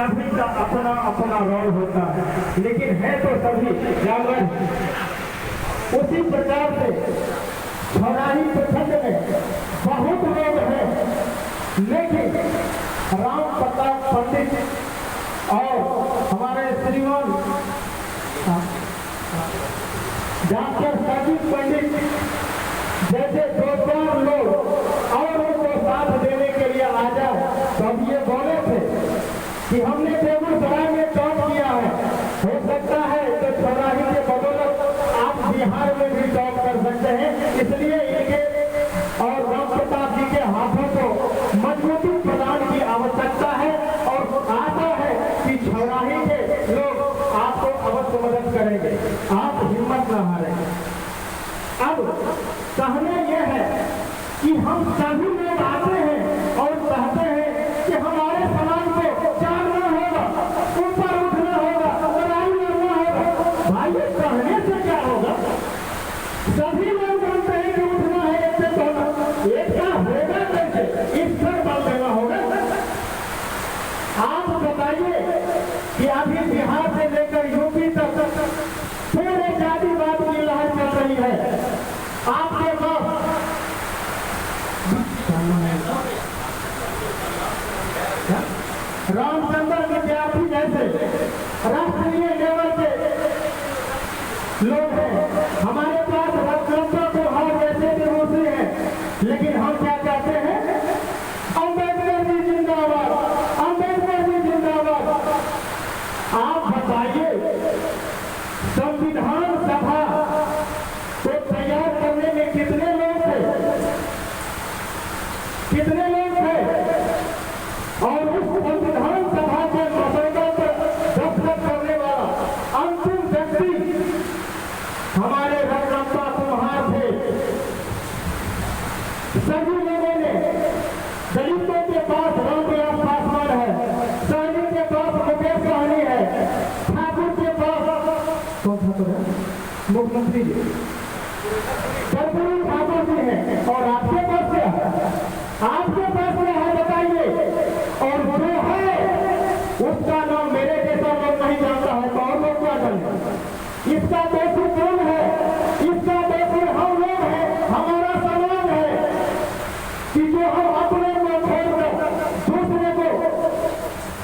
सभी का अपना अपना रोल होता है, लेकिन है तो सभी जानवर। उसी प्रकार से छौराही प्रखंड में बहुत लोग हैं, लेकिन राम प्रताप पंडित और हमारे श्रीमान डॉक्टर साजिद पंडित जैसे दो चार लोग और उनको साथ देने के लिए आ जाए। तब ये बोले थे कि हमने बेगूसराय में टॉप किया है, हो सकता है तो छौराही के बदौलत आप बिहार में भी टॉप कर सकते हैं। इसलिए इनके और राम प्रताप जी के हाथों को मजबूती प्रदान की आवश्यकता है और आशा है कि छौराही के लोग आपको अवश्य मदद करेंगे, आप हिम्मत न हारेंगे। अब कहना यह है कि हम सभी लोग आते हैं और कहते हैं कि हमारे समाज को जागना होगा, ऊपर उठना होगा, लड़ाई लड़ना होगा। भाई कहने से क्या होगा? सभी लोग जानते हैं कि उठना है, एक से होना, एक का होगा कैसे? इस पर बल देना होगा। आप बताइए कि अभी बिहार से लेकर यूपी तक पूरे जातिवाद की लहर चल रही है। आपके पास रामचंद्र विद्यार्थी जैसे राष्ट्रीय लेवल के लोग हैं, हमारे पास रत्नों को हम जैसे बेहोशी हैं, लेकिन हम क्या कहते हैं? अम्बेडकर जी जिंदाबाद, अम्बेडकर जी जिंदाबाद। आप बताइए संविधान सभा को तैयार करने में कितने लोग थे? कितने लोग थे? और उस संविधान सभा के मसौदा पर दस्तखत करने वाला अंतिम व्यक्ति हमारे रघुनाथ कुमार थे। सभी लोगों ने, दलितों के पास रामविलास पासवान है, सैनिक के पास मुकेश सहनी है, ठाकुर के पास कौन ठाकुर है? मुख्यमंत्री जी कर्पूरी ठाकुर जी हैं। और आपके पास क्या है? आपके पास क्या है बताइए? और जो है उसका नाम मेरे जैसा लोग नहीं जानता है, तो और लोग क्या जाने? इसका दोषी कौन है? इसका दोषी हम लोग हैं, हमारा समाज है कि जो हम अपने को छोड़कर दूसरे को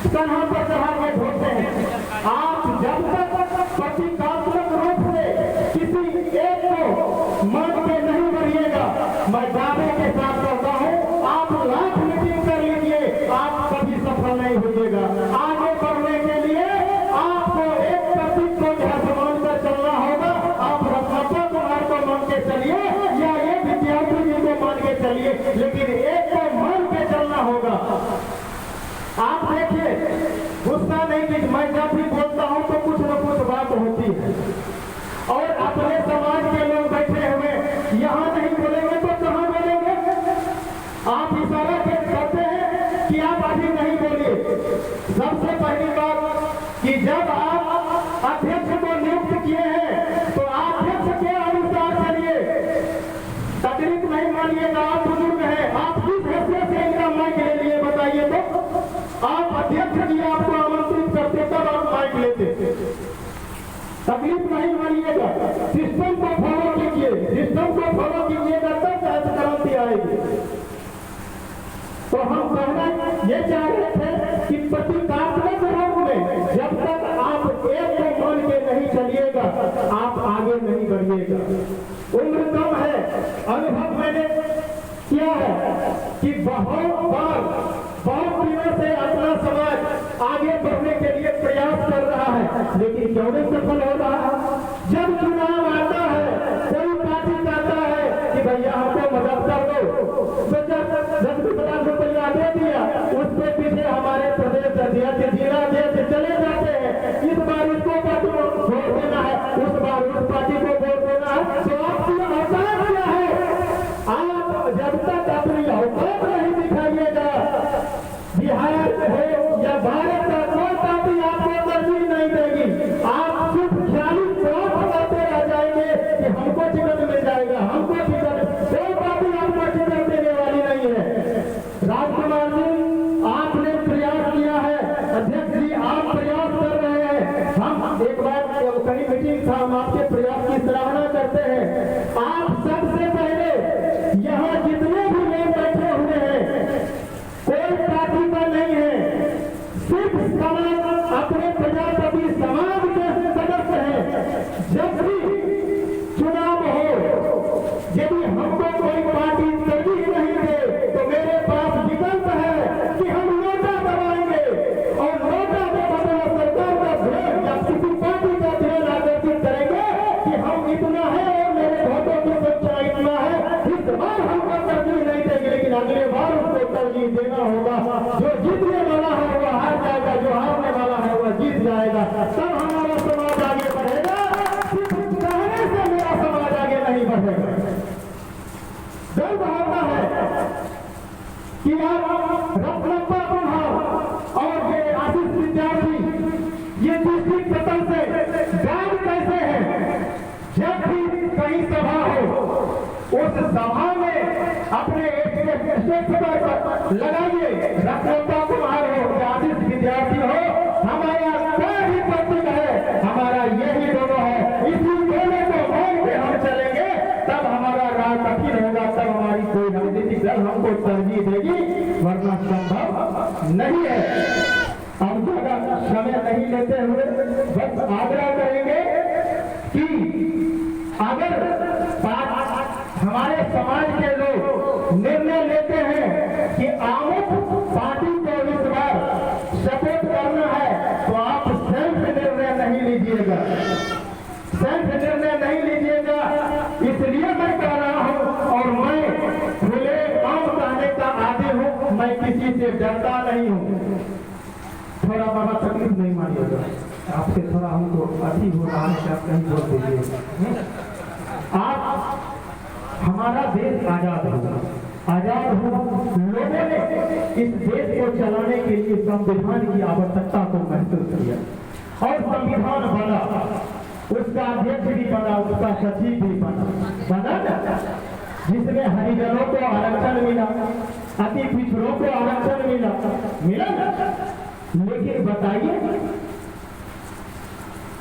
कन्हा पर चढ़ा के ढोते हैं। आप जब तक प्रतीकात्मक रूप से किसी एक को मान के नहीं मरिएगा, मैं दावे के साथ कहता हूँ, आप लाख मीटिंग कर लीजिए, आप कभी सफल नहीं होइएगा। आगे बढ़ने के लिए आपको एक प्रतीक को ध्यान कर चलना होगा। आप रत्नाकर कुमार को मान के चलिए या एक विद्यार्थी जी को मान के चलिए, लेकिन एक को मान के चलना होगा। आप देखिए, गुस्सा नहीं कि मैं जब भी बोलता हूं तो कुछ न कुछ बात होती है, और अपने समाज के लोग बैठे हुए यहां नहीं बोलेंगे तो कहां बोलेंगे? आप इशारा करते हैं कि आप अभी नहीं बोलिए। सबसे पहली बात कि जब आप अध्यक्ष को नियुक्त किए हैं तो अध्यक्ष के अनुसार चलिए, तकलीफ नहीं मानिएगा। आप बुजुर्ग हैं, आप किस हैसियत से इनका माइक ले लिए बताइए? तो आप अध्यक्ष जी आपको आमंत्रित करते तब आप माइक लेते। तकलीफ नहीं मानिएगा, सिस्टम को फॉलो कीजिए, सिस्टम को फॉलो कीजिएगा तब क्रांति आएगी। तो हम कहना ये चाह रहे थे कि प्रतीकात्मक रूप में जब तक आप एक को मान के नहीं चलिएगा, आप आगे नहीं बढ़िएगा। उम्र कम है, अनुभव मैंने किया है कि बहुत दिनों से अपना समाज आगे बढ़ने के लिए प्रयास कर रहा है, लेकिन क्यों नहीं सफल हो रहा है? जब चुनाव आता है, कोई पार्टी कहता है कि भैया हमको मदद कर दो, तो जब 10-15 रुपया दे दिया, उसके पीछे हमारे प्रदेश अध्यक्ष, जिला अध्यक्ष चले जाते हैं। इस बार इसको पार्टी को वोट देना है, उस बार उस पार्टी को वोट देना है। तो आपकी औकात क्या है? आप जब तक अपनी औकात नहीं दिखाइएगा, बिहार हो या भारत का कोई पार्टी आपको तरजीह नहीं देगी। आप सिर्फ ख्याली बात करते रह जाएंगे कि हमको टिकट मिल जाएगा, हमको टिकट, कोई पार्टी आपको टिकट देने वाली नहीं है। राजकुमार जी, आपने प्रयास किया है, कड़ी मीटिंग था, हम आपके प्रयास की सराहना करते हैं। आप सबसे पहले यहाँ जितने भी लोग बैठे हुए हैं, कोई पार्टी का नहीं है, सिर्फ समाज अपने प्रजापति समाज के सदस्य हैं। जब भी चुनाव हो, यदि हमको कोई पार्टी तरजीह नहीं दे तो मेरे पास विकल्प है कि हम नोटा दबाएंगे और नोटा के बदले सरकार का ध्यान या किसी पार्टी का ध्यान आकर्षित करेंगे कि हम इतना है और मेरे वोटों की संख्या इतना है। इस बार हमको तरजीह नहीं देंगे, लेकिन अगले बार उसको तरजीह देना होगा। जो जीतने वाला है वह हार जाएगा, जो हारने वाला है वह जीत जाएगा। तब हमारा समाज आगे बढ़ेगा। सिर्फ कहने से मेरा समाज आगे नहीं बढ़ेगा। दर्द होता है कि आप रत्नप्पा कुम्हार और ये आशीष विद्यार्थी ये डिस्ट्रिक्ट सतल से गायब कैसे हैं? जब भी कहीं सभा हो, उस सभा में अपने स्टेज पर लगाइए, रत्नप्पा कुम्हार हो या आशीष विद्यार्थी हो, हमारा कोई भी प्रतीक है, हमारा यही दोनों है। इसी दोनों को मान के हम चलेंगे, तब हमारा राह कठिन होगा, तब हमारी कोई राजनीतिक दल हमको तरजीह देगी, वरना संभव नहीं है। हम ज्यादा समय नहीं लेते हुए बस आग्रह करेंगे कि अगर हमारे समाज के लोग निर्णय लेते हैं कि आमुख पार्टी को इस बार सपोर्ट करना है, तो आप सेल्फ निर्णय नहीं लीजिएगा, सेल्फ निर्णय नहीं लीजिएगा। इसलिए मैं कह रहा हूं, और मैं खुले आम कहने का आदी हूं, मैं किसी से डरता नहीं हूं। थोड़ा बाबा तकलीफ नहीं मानिएगा, आपसे थोड़ा हमको अति हो रहा है कि आप कहीं बोल दीजिए। आप हमारा देश आजाद होगा, आजाद हो लोगों ने इस देश को चलाने के लिए संविधान की आवश्यकता को महसूस किया और संविधान बना, उसका अध्यक्ष भी बना, उसका सचिव भी बना, जिसमें हरिजनों को आरक्षण मिला, अति पिछड़ों को आरक्षण मिला। लेकिन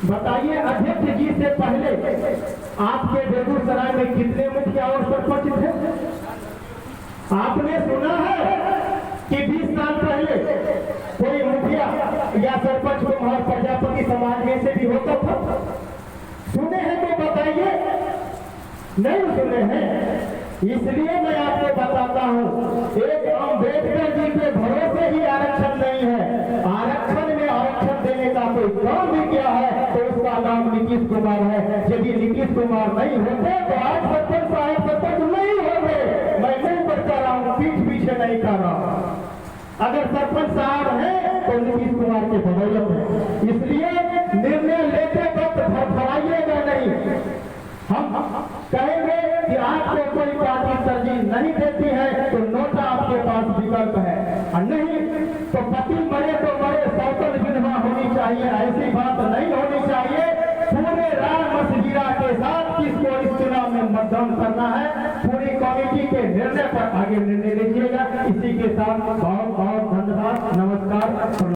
बताइए अध्यक्ष जी से पहले आपके बेगूसराय में कितने मुखिया और सरपंच थे? आपने सुना है कि 20 साल पहले कोई मुखिया या सरपंच कुम्हार प्रजापति समाज में से भी होता था? सुने हैं तो बताइए। नहीं सुने हैं, इसलिए मैं आपको बताता हूं, एक अम्बेडकर जी के भरोसे ही आरक्षण नहीं है। आरक्षण में आरक्षण देने का कोई काम भी किया है तो उसका नाम नीतीश कुमार है। यदि नीतीश कुमार नहीं होते तो आज सरपंच साहब सरपंच नहीं होते। मैं मुंह पर कर रहा हूं, पीठ पीछे नहीं कर रहा। अगर सरपंच साहब है तो नीतीश कुमार के बदौलत है। इसलिए निर्णय लेते वक्त फड़फड़ाइएगा नहीं। हम कहेंगे कि आपको कोई पार्टी तरजीह नहीं देती है तो नोटा आपके पास विकल्प है, और नहीं तो पति मरे तो मरे, सौतन विधवा होनी चाहिए, ऐसी बात नहीं होनी चाहिए। पूरे राय मसगिरा के साथ किसको इस चुनाव में मतदान करना है, पूरी कमेटी के निर्णय पर आगे निर्णय लीजिएगा। इसी के साथ बहुत बहुत धन्यवाद, नमस्कार।